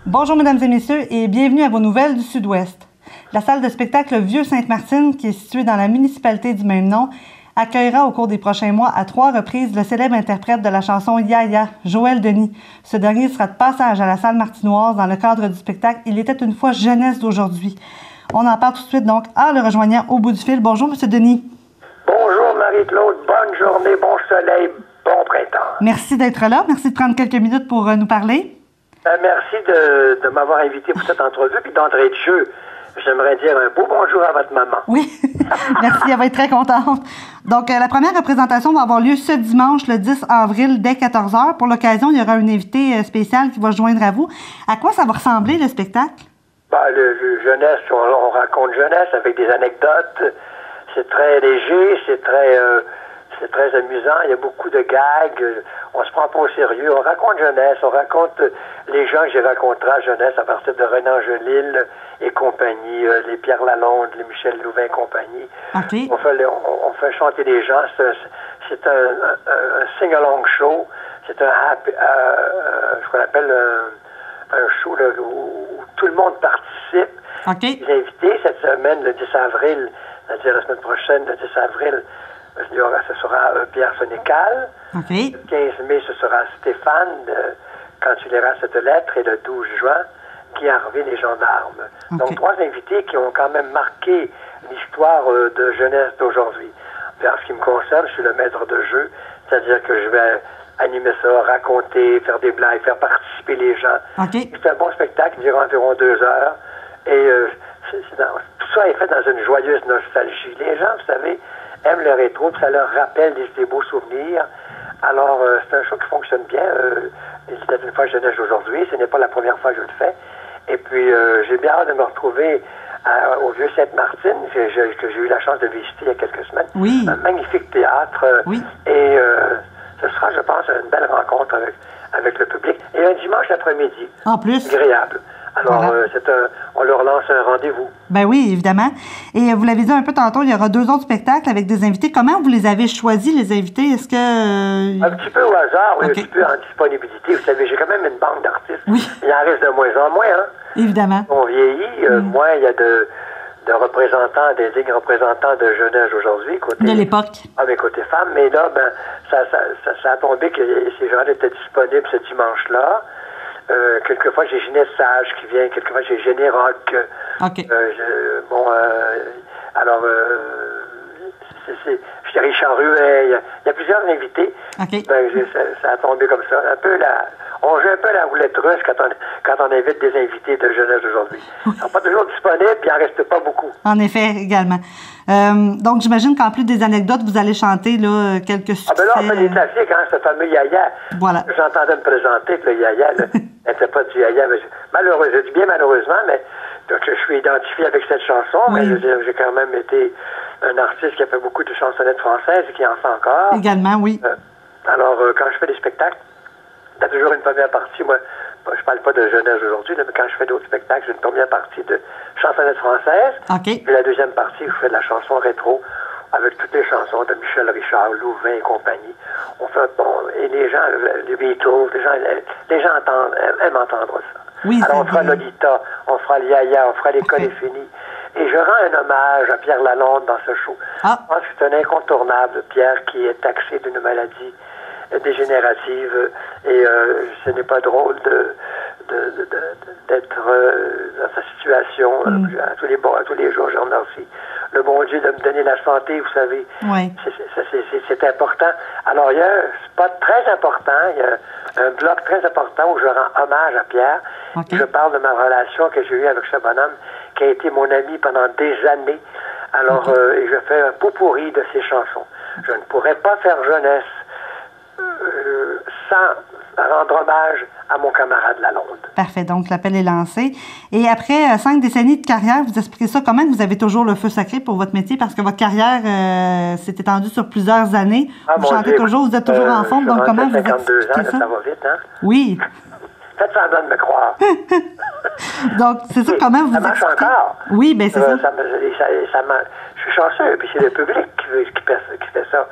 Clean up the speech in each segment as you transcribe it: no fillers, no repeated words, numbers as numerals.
Bonjour mesdames et messieurs et bienvenue à vos nouvelles du Sud-Ouest. La salle de spectacle Vieux-Sainte-Martine, qui est située dans la municipalité du même nom, accueillera au cours des prochains mois à 3 reprises le célèbre interprète de la chanson Ya-Ya, Joël Denis. Ce dernier sera de passage à la salle martinoise dans le cadre du spectacle « Il était une fois jeunesse d'aujourd'hui ». On en parle tout de suite donc en le rejoignant au bout du fil. Bonjour M. Denis. Bonjour Marie-Claude, bonne journée, bon soleil, bon printemps. Merci d'être là, merci de prendre quelques minutes pour nous parler. Merci de m'avoir invité pour cette entrevue, puis d'entrée de jeu, j'aimerais dire un beau bonjour à votre maman. Oui, merci, elle va être très contente. Donc, la première représentation va avoir lieu ce dimanche, le 10 avril, dès 14h. Pour l'occasion, il y aura un invité spécial qui va se joindre à vous. À quoi ça va ressembler, le spectacle? Le jeunesse, on raconte jeunesse avec des anecdotes. C'est très léger, c'est très amusant. Il y a beaucoup de gags. On se prend pas au sérieux. On raconte jeunesse. On raconte les gens que j'ai rencontrés à jeunesse à partir de Renan Angelil et compagnie, les Pierre Lalonde, les Michel Louvain et compagnie. Okay. On fait chanter les gens. C'est un sing-along show. C'est ce qu'on appelle un show là, où tout le monde participe. Okay. Les invités cette semaine, le 10 avril, c'est-à-dire la semaine prochaine, le 10 avril, ce sera Pierre Sénécal. Okay. Le 15 mai, ce sera Stéphane, quand tu liras cette lettre, et le 12 juin, Guy Harvey, les gendarmes. Okay. Donc, 3 invités qui ont quand même marqué l'histoire de jeunesse d'aujourd'hui. En ce qui me concerne, je suis le maître de jeu, c'est-à-dire que je vais animer ça, raconter, faire des blagues, faire participer les gens. Okay. C'est un bon spectacle, il dure environ 2 heures. Et tout ça est fait dans une joyeuse nostalgie. Les gens, vous savez, aiment le rétro, puis ça leur rappelle des beaux souvenirs. Alors, c'est un show qui fonctionne bien. Il était une fois jeunesse aujourd'hui. Ce n'est pas la première fois que je le fais. Et puis, j'ai bien hâte de me retrouver au Vieux-Sainte-Martine, que j'ai eu la chance de visiter il y a quelques semaines. Oui. Un magnifique théâtre. Oui. Et ce sera, je pense, une belle rencontre avec le public. Et un dimanche après-midi. En plus. Agréable. Alors, voilà. On leur lance un rendez-vous. Ben oui, évidemment. Et vous l'avez dit un peu tantôt, il y aura 2 autres spectacles avec des invités. Comment vous les avez choisis, les invités? Est-ce que... Un petit peu au hasard, oui, okay. Un petit peu en disponibilité. Vous savez, j'ai quand même une banque d'artistes. Oui. Il en reste de moins en moins, hein? Évidemment. On vieillit. Moins il y a de représentants, des dignes représentants de jeunesse aujourd'hui. De l'époque. Ah, mais côté femmes. Mais là, ben, ça a tombé que ces gens étaient disponibles ce dimanche-là. Quelquefois, j'ai Ginette Sage qui vient. Quelquefois, j'ai Jenny Rock. OK. J'ai Richard Ruet. Il y a plusieurs invités. OK. Ben, ça a tombé comme ça. On joue un peu la roulette russe quand on invite des invités de jeunesse aujourd'hui. Ils ne sont pas toujours disponibles, puis il n'en reste pas beaucoup. En effet, également. Donc, j'imagine qu'en plus des anecdotes, vous allez chanter là, quelques succès. Ah ben là, on fait des classiques, hein, ce fameux Yaya. Voilà. J'entendais me présenter, puis le Yaya, n'était pas du Yaya. Mais je dis bien malheureusement, mais donc, je suis identifié avec cette chanson, oui. Mais j'ai quand même été un artiste qui a fait beaucoup de chansonnettes françaises et qui en fait encore. Également, oui. Alors, quand je fais des spectacles, il y a toujours une première partie. Moi, je parle pas de jeunesse aujourd'hui, mais quand je fais d'autres spectacles, j'ai une première partie de chansonnettes françaises. Okay. Puis la deuxième partie, je fais de la chanson rétro avec toutes les chansons de Michel Richard, Louvain et compagnie. On fait et les gens, les Beatles, les gens aiment entendre ça. Oui, alors on fera Lolita, on fera le Yaya, on fera l'école est finie. Et je rends un hommage à Pierre Lalonde dans ce show. Ah. Je pense que c'est un incontournable, Pierre, qui est taxé d'une maladie dégénérative et ce n'est pas drôle d'être dans sa situation à tous les jours. Je remercie le bon Dieu de me donner la santé, vous savez. Oui. C'est important. Alors, il y a un spot très important, il y a un bloc très important où je rends hommage à Pierre. Okay. Je parle de ma relation que j'ai eue avec ce bonhomme qui a été mon ami pendant des années. Alors, et je fais un pot pourri de ses chansons. Je ne pourrais pas faire jeunesse sans rendre hommage à mon camarade Lalonde. Parfait. Donc, l'appel est lancé. Et après 5 décennies de carrière, vous expliquez ça comment? Vous avez toujours le feu sacré pour votre métier parce que votre carrière s'est étendue sur plusieurs années. Vous chantez toujours, vous êtes toujours en forme. Donc, comment vous expliquez ça? Ça va vite, hein? Oui. Faites semblant de me croire. Donc, c'est ça, comment vous expliquez? Ça marche encore. Oui, bien c'est ça. Je suis chanceux, puis c'est le public qui fait ça.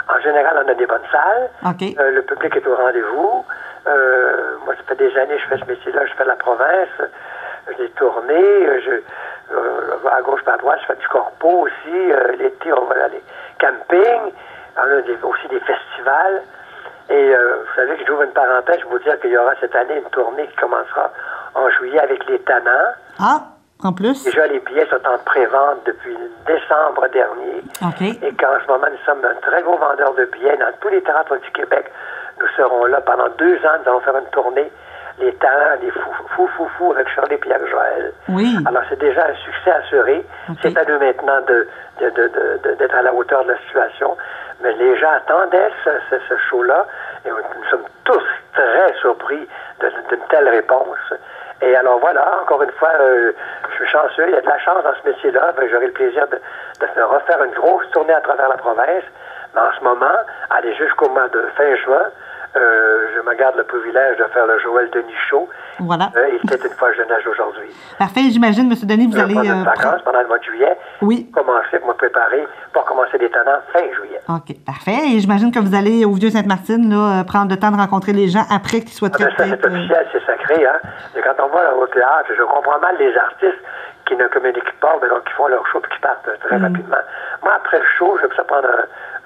En général, on a des bonnes salles. Okay. Le public est au rendez-vous. Moi, ça fait des années que je fais ce métier-là. Je fais la province. J'ai tourné. À gauche, à droite, je fais du corpo aussi. L'été, on va aller camping. On a aussi des festivals. Et vous savez que j'ouvre une parenthèse. Je vais vous dire qu'il y aura cette année une tournée qui commencera en juillet avec les Tannants. Ah, en plus? Déjà, les billets sont en pré-vente depuis décembre dernier. OK. Et qu'en ce moment, nous sommes un très gros vendeur de billets dans tous les théâtres du Québec. Nous serons là pendant 2 ans. Nous allons faire une tournée. Les Tannants, les fous avec Charlie et Pierre-Joël. Oui. Alors, c'est déjà un succès assuré. Okay. C'est à nous maintenant d'être à la hauteur de la situation. Mais les gens attendaient ce show-là. Et nous sommes tous très surpris d'une telle réponse. Et alors voilà, encore une fois, je suis chanceux, il y a de la chance dans ce métier-là. Ben, j'aurai le plaisir de refaire une grosse tournée à travers la province. Mais en ce moment, aller jusqu'au mois de fin juin, je me garde le privilège de faire le Joël Denis Show. Voilà. Il était une fois jeunesse aujourd'hui. Parfait. J'imagine, M. Denis, vous allez... prendre une vacances pendant le mois de juillet. Oui. Commencer pour me préparer pour commencer les Tannants fin juillet. OK. Parfait. Et j'imagine que vous allez au Vieux-Sainte-Martine là, prendre le temps de rencontrer les gens après qu'ils soient traités. Ça, c'est officiel, c'est sacré. Hein? Et quand on va au théâtre, je comprends mal les artistes qui ne communiquent pas, mais donc qui font leur show et qui partent très rapidement. Moi, après le show, j'aime ça prendre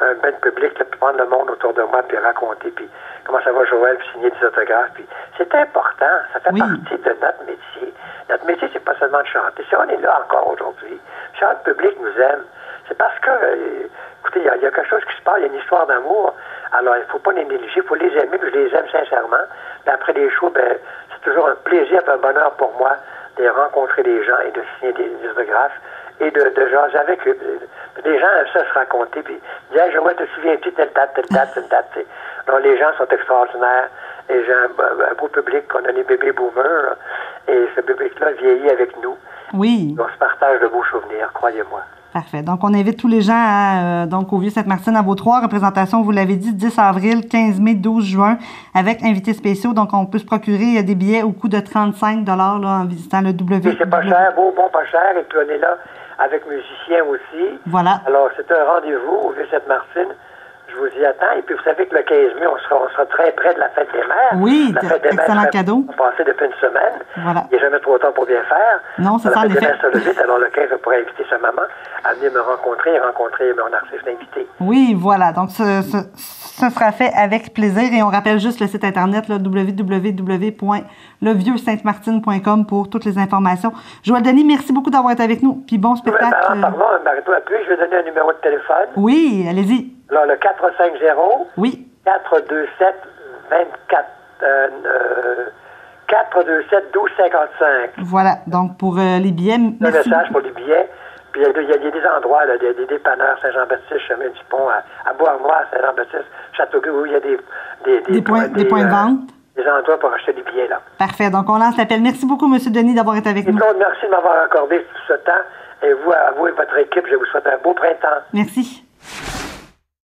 un bain de public, puis prendre le monde autour de moi, puis raconter, puis comment ça va Joël, puis signer des autographes. Puis c'est important, ça fait partie de notre métier. Notre métier, c'est pas seulement de chanter. Si on est là encore aujourd'hui, si le public nous aime, c'est parce que, écoutez, il y a quelque chose qui se passe, il y a une histoire d'amour. Alors, il ne faut pas les négliger, il faut les aimer, puis je les aime sincèrement. Mais après les shows, c'est toujours un plaisir et un bonheur pour moi de rencontrer des gens et de signer des autographes et de jaser avec eux. Les gens aiment ça se raconter, puis dire hey, Joël, te souviens-tu telle date, telle date, telle date. T'sais. Donc, les gens sont extraordinaires. Et j'ai un beau public qu'on a les bébés boomers. Et ce public-là vieillit avec nous. Oui. On se partage de beaux souvenirs, croyez-moi. Parfait. Donc, on invite tous les gens donc au Vieux-Sainte-Martine à vos 3 représentations. Vous l'avez dit, 10 avril, 15 mai, 12 juin, avec invités spéciaux. Donc, on peut se procurer des billets au coût de 35 là, en visitant le www. C'est pas cher, beau, bon, pas cher. Et puis, on est là avec musiciens aussi. Voilà. Alors, c'est un rendez-vous au Vieux-Sainte-Martine. Je vous y attends. Et puis, vous savez que le 15 mai, on sera très près de la fête des mères. Oui, la fête des excellent mères, cadeau. On passait depuis une semaine. Voilà. Il n'est jamais trop tard pour bien faire. Non, c'est ça, la fête des l'effet. mères, ça le vite. Alors, le 15, je pourrais inviter sa maman à venir me rencontrer et rencontrer mon artiste invité. Oui, voilà. Donc, ce sera fait avec plaisir. Et on rappelle juste le site Internet, www.levieuxsaintemartine.com pour toutes les informations. Joël Denis, merci beaucoup d'avoir été avec nous. Puis bon spectacle. Pardon, Marito, puis je vais donner un numéro de téléphone. Oui, allez-y. Alors, le 450 oui. 427 1255. Voilà, donc pour les billets. Un message pour les billets. Puis il y a des endroits, là, des dépanneurs, Saint-Jean-Baptiste, Chemin du Pont, à Bois-Armois, Saint-Jean-Baptiste, Châteauguay, où il y a des points de vente. Des endroits pour acheter des billets, là. Parfait, donc on lance l'appel. Merci beaucoup, M. Denis, d'avoir été avec nous. Claude, merci de m'avoir accordé tout ce temps. Et vous, à vous et votre équipe, je vous souhaite un beau printemps. Merci.